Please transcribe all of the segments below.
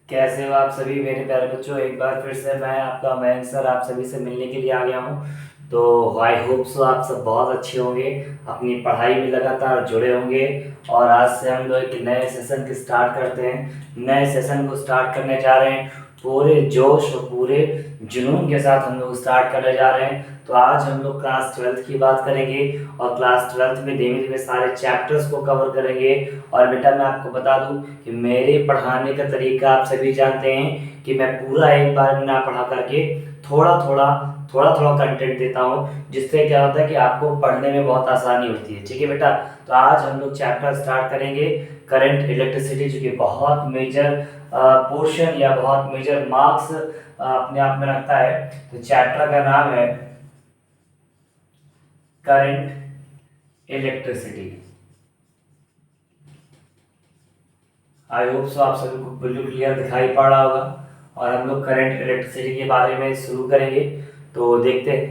कैसे हो आप सभी मेरे प्यारे बच्चों। एक बार फिर से मैं आपका मयंक सर आप सभी से मिलने के लिए आ गया हूँ। तो आई होप सो आप सब बहुत अच्छे होंगे, अपनी पढ़ाई में लगातार जुड़े होंगे। और आज से हम लोग एक नए सेशन की स्टार्ट करते हैं। नए सेशन को स्टार्ट करने जा रहे हैं, पूरे जोश और पूरे जुनून के साथ हम लोग स्टार्ट करने जा रहे हैं। तो आज हम लोग क्लास 12th की बात करेंगे और क्लास 12th में धीमे धीमे सारे चैप्टर्स को कवर करेंगे। और बेटा मैं आपको बता दूं कि मेरे पढ़ाने का तरीका आप सभी जानते हैं कि मैं पूरा एक बार में ना पढ़ा करके थोड़ा थोड़ा कंटेंट देता हूँ, जिससे क्या होता है कि आपको पढ़ने में बहुत आसानी होती है। ठीक है बेटा, तो आज हम लोग चैप्टर स्टार्ट करेंगे करंट इलेक्ट्रिसिटी, जो कि बहुत मेजर पोर्शन या बहुत मेजर मार्क्स अपने आप में रखता है। तो चैप्टर का नाम है current electricity. I hope so आप सभी को बिल्कुल क्लियर दिखाई पड़ रहा होगा। और हम लोग करंट इलेक्ट्रिसिटी के बारे में शुरू करेंगे। तो देखते हैं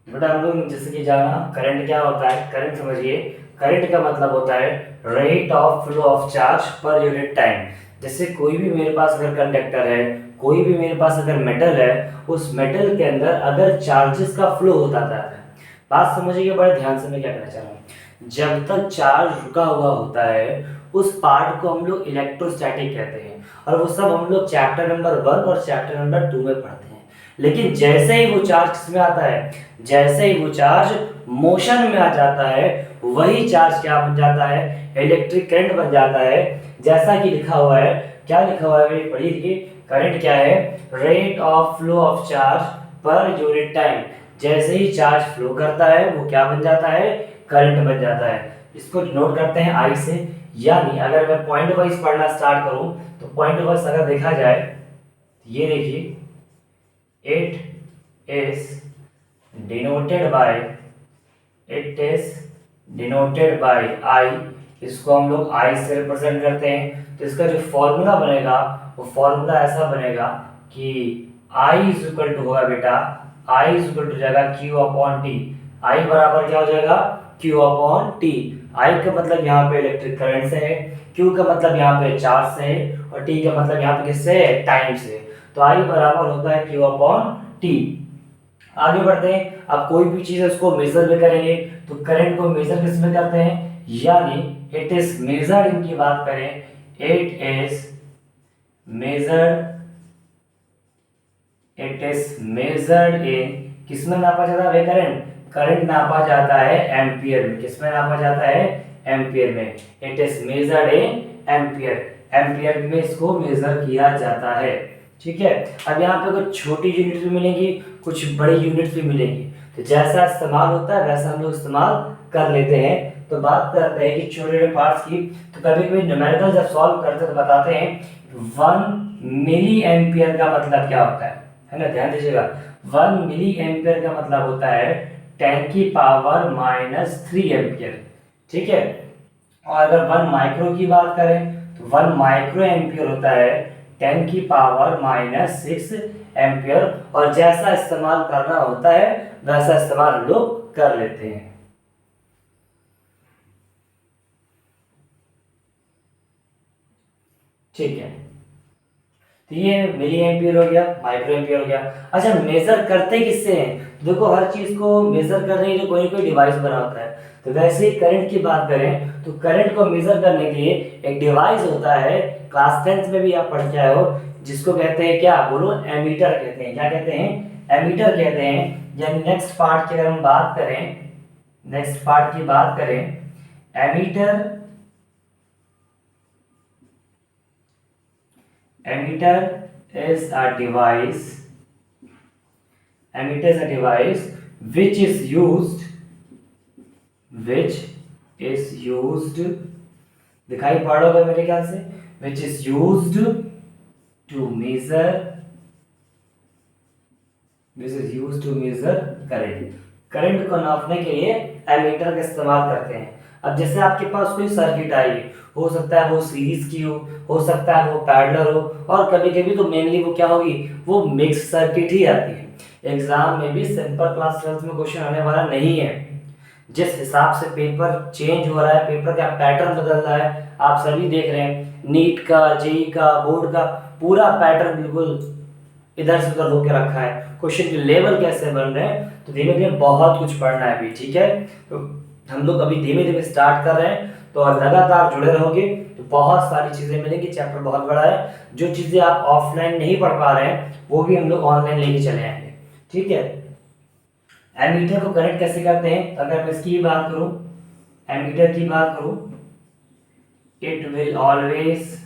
बेटा, हम लोग जैसे कि जाना करंट क्या होता है। करंट समझिए, करंट का मतलब होता है rate of flow of charge per unit time. जैसे कोई भी मेरे पास अगर कंडक्टर है, कोई भी मेरे पास अगर मेटल है, उस मेटल के अंदर अगर चार्जेस का फ्लो होता है। बात समझिए बड़े ध्यान से, मैं क्या कहना चाह रहा हूँ। जब तक चार्ज रुका हुआ होता है उस पार्ट को हम लोग इलेक्ट्रोस्टैटिक कहते हैं, और वो सब हम लोग चैप्टर नंबर 1 और चैप्टर नंबर 2 में पढ़ते हैं। लेकिन जैसे ही वो चार्ज किसमें आता है, जैसे ही वो चार्ज मोशन में आ जाता है, वही चार्ज क्या बन जाता है, इलेक्ट्रिक करंट बन जाता है। जैसा कि लिखा हुआ है, क्या लिखा हुआ है पढ़िए लिखिए। करंट क्या है, rate of flow of charge per unit time. जैसे ही चार्ज फ्लो करता है वो क्या बन जाता है, करंट बन जाता है। इसको नोट करते हैं आई से। यानी अगर मैं पॉइंट वाइज पढ़ना स्टार्ट करूं तो पॉइंट वाइज अगर देखा जाए, ये देखिए, it is denoted by it is denoted by I. इसको हम लोग आई से रिप्रेजेंट करते हैं। तो इसका जो फॉर्मूला बनेगा वो फॉर्मूला ऐसा बनेगा कि आई इज इक्वल टू होगा बेटा, आई इज इक्वल टू जाएगा क्यू अपॉन टी। आई बराबर क्या हो जाएगा, क्यू अपॉन टी। आई का मतलब यहाँ पे इलेक्ट्रिक करंट से है, क्यू का मतलब यहाँ पे चार्ज से है, और टी का मतलब यहाँ पे किससे है, टाइम से। तो आई बराबर होता है क्यू अपॉन टी। आगे बढ़ते हैं, अब कोई भी चीज है उसको मेजर भी करेंगे। तो करंट को मेजर किस में करते हैं, यानी इट इज मेजर्ड, इनकी बात करें, it is measured, it is measured in, किसमें नापा जाता है करंट, करंट नापा जाता है एम्पियर में। किसमें नापा जाता है, एम्पियर में। It is measured in ampere, ampere में इसको मेजर किया जाता है। ठीक है, अब यहाँ पे कुछ छोटी यूनिट भी मिलेंगी, कुछ बड़ी यूनिट भी मिलेंगी। तो जैसा इस्तेमाल होता है वैसा हम लोग इस्तेमाल कर लेते हैं। तो बात करते हैं कि छोटे छोटे पार्ट्स की। तो कभी कभी न्यूमेरिकल जब सॉल्व करते हैं तो बताते हैं 1 मिली एम्पियर का मतलब क्या होता है ना, ध्यान दीजिएगा। 1 मिली एम्पियर का मतलब होता है 10 की पावर -3 एम्पियर। ठीक है, और अगर 1 माइक्रो की बात करें तो 1 माइक्रो एम्पियर होता है 10 की पावर -6 एम्पियर। और जैसा इस्तेमाल करना होता है वैसा इस्तेमाल हम लोग कर लेते हैं। ठीक है, तो ये मिली एम्पियर हो गया, माइक्रो एम्पियर हो गया। अच्छा, मेजर करते किससे हैं, देखो हर चीज को मेजर करने के लिए कोई ना कोई डिवाइस बना होता है। तो वैसे ही करंट की बात करें तो करंट को मेजर करने के लिए एक डिवाइस होता है, क्लास 10th में भी आप पढ़ के आए हो, जिसको कहते हैं क्या, बोलो, एमीटर कहते हैं। क्या कहते हैं, एमीटर कहते हैं। यानी नेक्स्ट पार्ट की अगर हम बात करें, नेक्स्ट पार्ट की बात करें, ammeter, emitter is a device, emitter is a device which is used, which is used, दिखाई पड़ रहा होगा मेरे ख्याल से, which is used to measure, which is used to measure current। Current को नापने के लिए एमीटर का इस्तेमाल करते हैं। अब जैसे आपके पास कोई सर्किट आई, हो सकता है वो सीरीज की हो सकता है वो पैरेलल हो, और कभी कभी तो मेनली वो क्या होगी, वो मिक्स सर्किट ही आती है। एग्जाम में भी सिंपल क्लास 12th में क्वेश्चन आने वाला नहीं है। जिस हिसाब से पेपर चेंज हो रहा है, पेपर का पैटर्न बदल रहा है, आप सभी देख रहे हैं, नीट का, जेई का, बोर्ड का पूरा पैटर्न बिल्कुल इधर से उधर होके रखा है, क्वेश्चन के लेवल कैसे बन रहे हैं, तो धीमे धीमे बहुत कुछ पढ़ना है अभी, ठीक है। तो हम लोग अभी धीमे धीमे स्टार्ट कर रहे हैं, तो लगातार जुड़े रहोगे तो बहुत सारी चीजें मिलेंगी। चैप्टर बहुत बड़ा है, जो चीजें आप ऑफलाइन नहीं पढ़ पा रहे हैं वो भी हम लोग ऑनलाइन लेके चले आएंगे, ठीक है। एमीटर को कनेक्ट कैसे करते हैं, अगर मैं इसकी बात करूं, एमीटर की बात करूं, it will always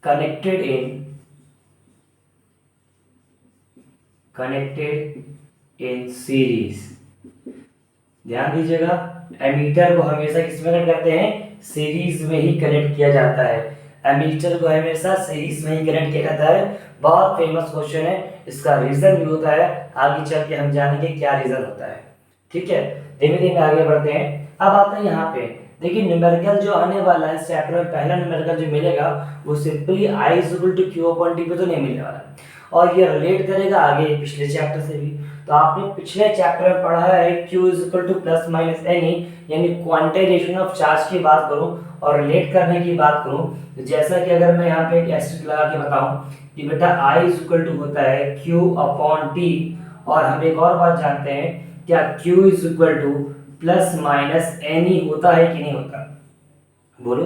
connected in series. ध्यान दीजिएगा, एमीटर को हमेशा किस में कनेक्ट करते हैं, सीरीज में ही कनेक्ट किया जाता है। एमीटर को हमेशा सीरीज में ही कनेक्ट किया जाता है। बहुत फेमस क्वेश्चन है, इसका रीजन भी होता है, आगे चल के हम जानेंगे क्या रीजन होता है, ठीक है। धीमे धीमे आगे बढ़ते हैं। अब आते हैं यहाँ पे, देखिए न्यूमेरिकल जो आने वाला है इस चैप्टर में, पहला न्यूमेरिकल जो मिलेगा वो simply i equal to q upon t पे तो नहीं मिलने वाला, और ये रिलेट करेगा आगे पिछले चैप्टर से भी। तो आपने पिछले चैप्टर में पढ़ा है q equal two plus minus any, यानी क्वांटाइजेशन ऑफ चार्ज की बात करूं और रिलेट करने की बात करूं, तो जैसा कि अगर मैं यहाँ पे एक एस्टेरिस्क लगा के बताऊं कि बेटा i इक्वल टू होता है q अपॉन टी, और हम एक और बात जानते हैं, क्या q equal two plus minus any होता है कि नहीं होता, बोलो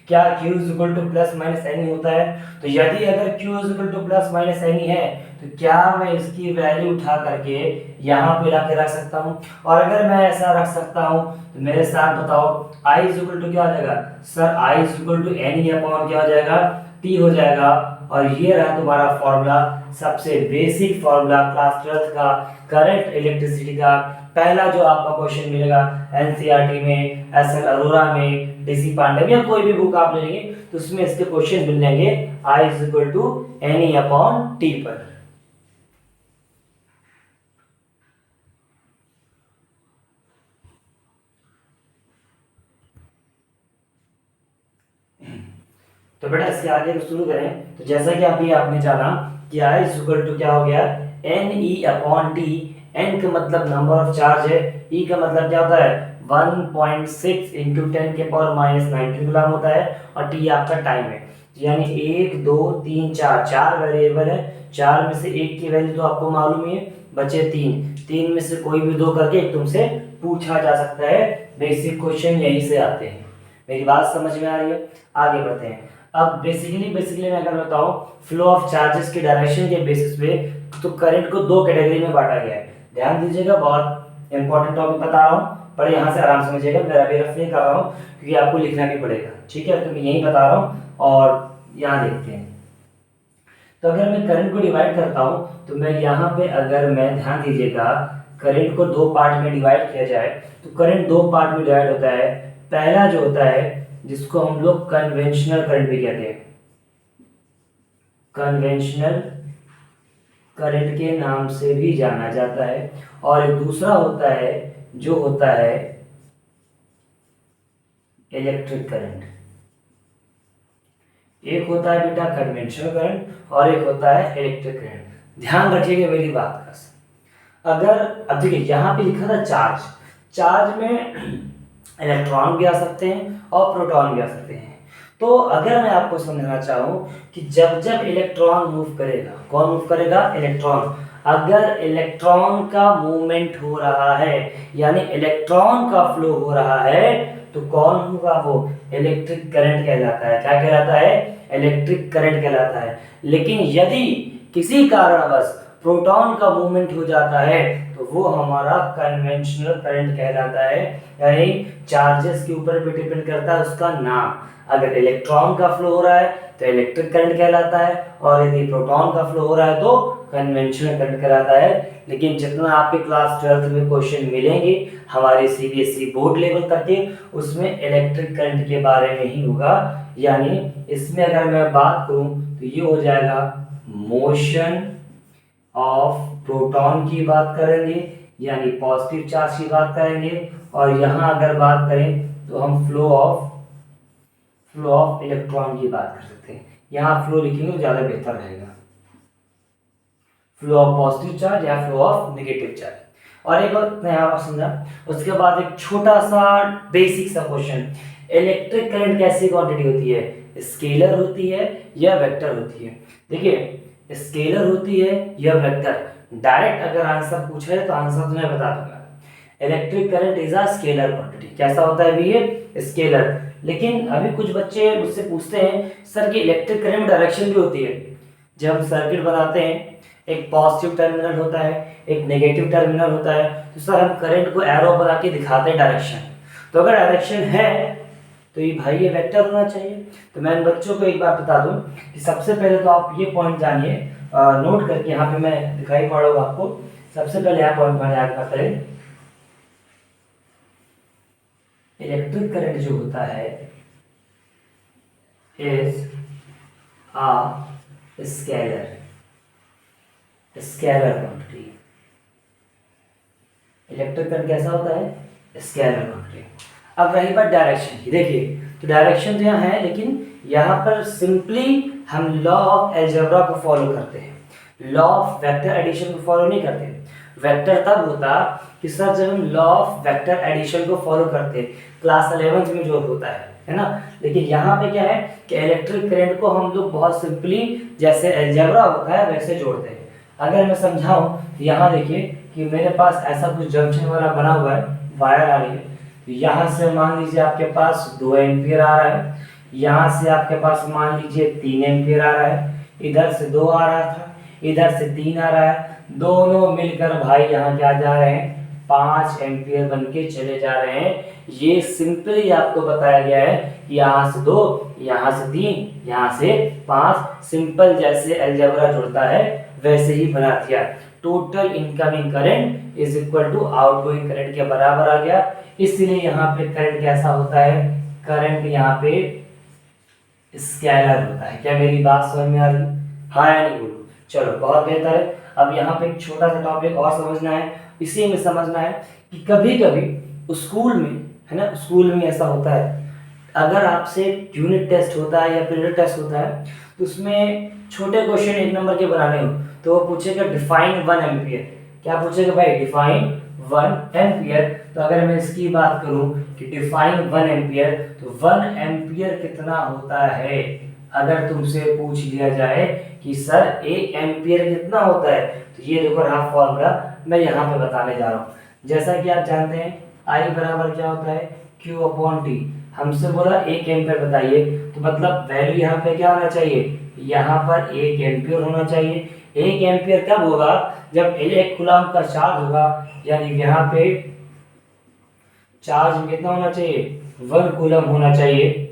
क्या q equal two plus minus any होता है। तो यदि अगर q equal two plus minus any है तो क्या मैं इसकी वैल्यू उठा करके यहाँ पे ला के रख सकता हूँ, और अगर मैं ऐसा रख सकता हूँ तो मेरे साथ बताओ i इक्वल टू क्या हो जाएगा, sir i equal to n e upon क्या हो जाएगा, t हो जाएगा। और ये रहा तुम्हारा फॉर्मूला, सबसे बेसिक फॉर्मूला क्लास 12 का करंट इलेक्ट्रिसिटी का, पहला जो आपका क्वेश्चन मिलेगा एनसीईआरटी में, एसएल अरोरा में, डीसी पांडे में, या कोई भी बुक आप लेंगे तो उसमें इसके क्वेश्चन मिल जाएंगे i equal to n e upon t पर। तो बेटा इसके आगे को शुरू करें, तो जैसा कि अभी आपने जाना कि i इक्वल टू क्या हो गया, n e upon t. N का मतलब नंबर ऑफ चार्ज है, ई का मतलब क्या होता है 1.6 इंटू 10 के पावर माइनस 19 गुलाम होता है, और टी आपका टाइम है। यानी 1 2 3 4 चार वेरिएबल है, चार में से एक की वैल्यू तो आपको मालूम ही है, बचे तीन, तीन में से कोई भी दो करके तुमसे पूछा जा सकता है। बेसिक क्वेश्चन यहीं से आते हैं, मेरी बात समझ में आ रही है। आगे बढ़ते हैं। अब बेसिकली मैं अगर बताऊं फ्लो ऑफ चार्जेस के डायरेक्शन के बेसिस पे, तो करंट को दो कैटेगरी में बांटा गया है। ध्यान दीजिएगा, बहुत इंपॉर्टेंट टॉपिक बता रहा हूँ, पर यहाँ से आराम समझिएगा, मेरा भी रफ नहीं कर रहा हूँ क्योंकि आपको लिखना भी पड़ेगा, ठीक है। तो मैं यही बता रहा हूँ, और यहाँ देखते हैं। तो अगर मैं करंट को डिवाइड करता हूँ तो मैं यहाँ पे, अगर मैं ध्यान दीजिएगा, करंट को दो पार्ट में डिवाइड किया जाए तो करंट दो पार्ट में डिवाइड होता है। पहला जो होता है जिसको हम लोग कन्वेंशनल करंट भी कहते हैं, कन्वेंशनल करंट के नाम से भी जाना जाता है, और एक दूसरा होता है जो होता है इलेक्ट्रिक करंट। एक होता है बेटा कन्वेंशनल करंट और एक होता है इलेक्ट्रिक करंट। ध्यान रखिएगा मेरी बात का। अगर अब देखिए यहाँ पे लिखा था चार्ज, चार्ज में इलेक्ट्रॉन भी आ सकते हैं और प्रोटॉन भी आ सकते हैं। तो अगर मैं आपको समझना चाहूँ कि जब जब इलेक्ट्रॉन मूव करेगा, कौन मूव करेगा, इलेक्ट्रॉन। अगर इलेक्ट्रॉन का मूवमेंट हो रहा है यानी इलेक्ट्रॉन का फ्लो हो रहा है, तो कौन होगा वो, इलेक्ट्रिक करंट कहलाता है। क्या कहलाता है, इलेक्ट्रिक करंट कहलाता है। लेकिन यदि किसी कारणवश प्रोटॉन का मूवमेंट हो जाता है तो वो हमारा कन्वेंशनल करंट कहलाता है, यानी चार्जेस के ऊपर भी डिपेंड करता है उसका नाम। अगर इलेक्ट्रॉन का फ्लो हो रहा है तो इलेक्ट्रिक करंट कहलाता है, और यदि प्रोटॉन का फ्लो हो रहा है तो कन्वेंशनल करंट कहलाता है। लेकिन जितना आपके क्लास 12 में क्वेश्चन मिलेंगे हमारे सीबीएसई बोर्ड लेवल तक के, उसमें इलेक्ट्रिक करंट के बारे में ही होगा। यानी इसमें अगर मैं बात करूं तो ये हो जाएगा मोशन ऑफ प्रोटॉन की बात करेंगे, यानी पॉजिटिव चार्ज की बात करेंगे, और यहाँ अगर बात करें तो हम फ्लो ऑफ इलेक्ट्रॉन की बात कर सकते हैं। यहाँ फ्लो लिखेंगे तो ज़्यादा बेहतर रहेगा। फ्लो ऑफ पॉजिटिव चार्ज या फ्लो ऑफ नेगेटिव चार्ज। और एक और मैं यहाँ समझा, उसके बाद एक छोटा सा बेसिक सा क्वेश्चन, इलेक्ट्रिक करंट कैसी क्वांटिटी होती है, स्केलर होती है या वेक्टर होती है। देखिए स्केलर होती है या वेक्टर, डायरेक्ट अगर आंसर पूछे तो आंसर तो मैं बता दूंगा। Electric current is a scalar quantity, कैसा होता है भी ये, स्केलर। लेकिन अभी कुछ बच्चे मुझसे पूछते हैं सर कि इलेक्ट्रिक करंट में डायरेक्शन भी होती है। जब हम सर्किट बनाते हैं एक पॉजिटिव टर्मिनल होता है, एक नेगेटिव टर्मिनल होता है, तो सर हम करंट को एरो बना के दिखाते हैं डायरेक्शन। तो अगर डायरेक्शन है तो ये भाई ये वेक्टर होना चाहिए। तो मैं इन बच्चों को एक बात बता दूं कि सबसे पहले तो आप ये पॉइंट जानिए, नोट करके यहाँ पे मैं दिखाई पड़ रहा हूँ आपको। सबसे पहले यहाँ पॉइंट मैंने याद करें, इलेक्ट्रिक करंट जो होता है is a scalar quantity. Electric current कैसा होता है, स्केलर क्वांटिटी। अब रही बात डायरेक्शन की, देखिए तो डायरेक्शन तो यहाँ है, लेकिन यहाँ पर सिंपली हम लॉ ऑफ अलजेब्रा को फॉलो करते हैं, लॉ ऑफ वेक्टर एडिशन को फॉलो नहीं करते। वेक्टर तब होता कि सर जब हम लॉ ऑफ वेक्टर एडिशन को फॉलो करते क्लास 11 में जो होता है ना। लेकिन यहाँ पे क्या है कि इलेक्ट्रिक करंट को हम लोग बहुत सिंपली जैसे अलजेब्रा होता है वैसे जोड़ते हैं। अगर मैं समझाऊं तो यहाँ देखिए कि मेरे पास ऐसा कुछ जंक्शन वाला बना हुआ है, वायर आ रही है, यहाँ से मान लीजिए आपके पास 2 एम्पियर आ रहा है, यहाँ से आपके पास मान लीजिए 3 एम्पियर आ रहा है, इधर से 2 आ रहा था, इधर से 3 आ रहा है, दोनों मिलकर भाई यहाँ क्या जा रहे हैं 5 एम्पियर बन के चले जा रहे हैं। ये सिंपली आपको बताया गया है कि यहाँ से 2, यहाँ से 3, यहाँ से 5, सिंपल जैसे अलजेब्रा जुड़ता है वैसे ही बना दिया। Total incoming current is equal to outgoing current के बराबर आ गया। इसलिए यहाँ पे करंट कैसा होता है, करंट यहाँ पे स्केलर होता है। क्या मेरी बात समझ में आ रही, हाँ या नहीं बोलो। चलो बहुत बेहतर है। अब यहाँ पे एक छोटा सा टॉपिक और समझना है, इसी में समझना है कि कभी कभी स्कूल में है ना, स्कूल में ऐसा होता है अगर आपसे यूनिट टेस्ट होता है या पीरियड टेस्ट होता है तो उसमें छोटे क्वेश्चन 1 नंबर के बनाने हो तो वो पूछेगा डिफाइन 1 एम्पियर। क्या पूछेगा भाई, डिफाइन 1 एम्पियर। तो अगर मैं इसकी बात करूं कि डिफाइन 1 एम्पियर, तो 1 एम्पियर कितना होता है। अगर तुमसे पूछ लिया जाए कि सर 1 एम्पियर कितना होता है, तो ये देखो रहा फॉर्मूला मैं यहाँ पे बताने जा रहा हूँ। जैसा कि आप जानते हैं I बराबर क्या होता है, Q अपॉन टी। हमसे बोला 1 एम्पियर बताइए, तो मतलब वैल्यू यहाँ पे क्या होना चाहिए, यहाँ पर 1 एम्पियर होना चाहिए। 1 एम्पियर कब होगा, जब 1 कूलम का चार्ज होगा, यानी यहाँ पे चार्ज कितना होना चाहिए, 1 कूलम होना चाहिए।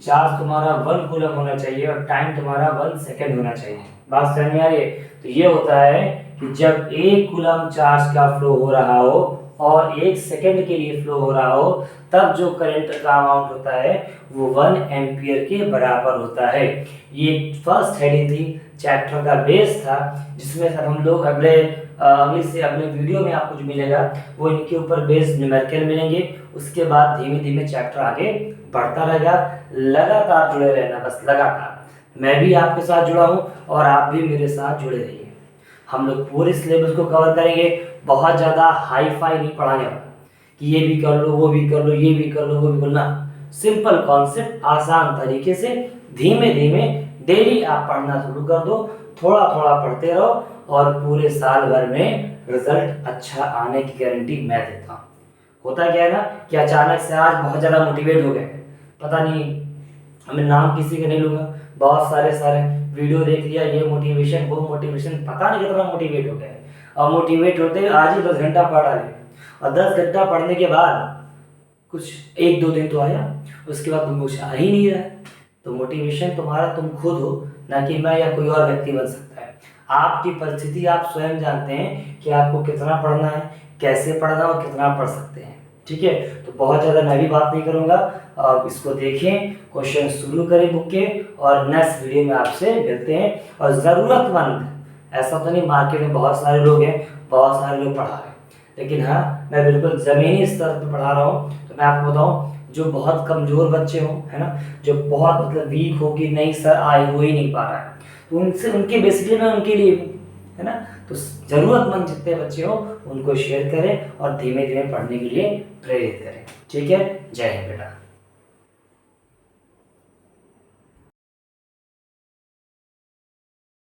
चार्ज तुम्हारा 1 कूलम होना चाहिए और टाइम तुम्हारा 1 सेकेंड होना चाहिए। बात समझ में आ रही है। तो ये होता है कि जब 1 कूलम चार्ज का फ्लो हो रहा हो और 1 सेकेंड के लिए फ्लो हो रहा हो, तब जो करंट का अमाउंट होता है वो 1 एम्पियर के बराबर होता है। ये फर्स्ट हेडिंग थी, चैप्टर का बेस था, जिसमें सर हम लोग अगले वीडियो में आपको जो मिलेगा वो इनके ऊपर बेस्ड न्यूमेरिकल मिलेंगे। उसके बाद धीमे धीमे चैप्टर आगे बढ़ता रहेगा। लगातार जुड़े रहना, बस लगातार। मैं भी आपके साथ जुड़ा हूँ और आप भी मेरे साथ जुड़े रहिए। हम लोग पूरे सिलेबस को कवर करेंगे, बहुत ज़्यादा हाई फाई नहीं पढ़ाने वाला कि ये भी कर लो, वो भी कर लो, ये भी कर लो, वो भी कर लो ना। सिंपल कॉन्सेप्ट आसान तरीके से धीमे धीमे डेली आप पढ़ना शुरू कर दो, थोड़ा थोड़ा पढ़ते रहो और पूरे साल भर में रिजल्ट अच्छा आने की गारंटी मैं देता हूँ। होता क्या है ना कि अचानक से आज बहुत ज़्यादा मोटिवेट हो गए, पता नहीं, मैं नाम किसी का नहीं लूँगा, बहुत सारे वीडियो देख लिया, ये मोटिवेशन वो मोटिवेशन, पता नहीं कितना मोटिवेट हो गए। और मोटिवेट होते आज ही 10 घंटा पढ़ डाले और 10 घंटा पढ़ने के बाद कुछ 1-2 दिन तो आया, उसके बाद तुम कुछ आ ही नहीं रहा है। तो मोटिवेशन तुम्हारा तुम खुद हो, ना कि मैं या कोई और व्यक्ति बन सकता है। आपकी परिस्थिति आप स्वयं जानते हैं कि आपको कितना पढ़ना है, कैसे पढ़ना और कितना पढ़ सकते हैं। ठीक है, तो बहुत ज़्यादा मैं भी बात नहीं करूँगा। आप इसको देखें, क्वेश्चन शुरू करें बुक के, और नेक्स्ट वीडियो में आपसे मिलते हैं। और ज़रूरतमंद, ऐसा तो नहीं मार्केट में बहुत सारे लोग हैं, बहुत सारे लोग पढ़ा रहे हैं, लेकिन हाँ मैं बिल्कुल ज़मीनी स्तर पर पढ़ा रहा हूँ। तो मैं आपको बताऊँ, जो बहुत कमज़ोर बच्चे हों, है ना, जो बहुत मतलब वीक हो कि नहीं सर आए हो ही नहीं पा रहा है, तो उनसे उनके बेसिकली मैं उनके लिए हूँ, है ना। तो ज़रूरतमंद जितने बच्चे हो उनको शेयर करें और धीमे धीमे पढ़ने के लिए प्रेरित करें। ठीक है, जय हिंद बेटा।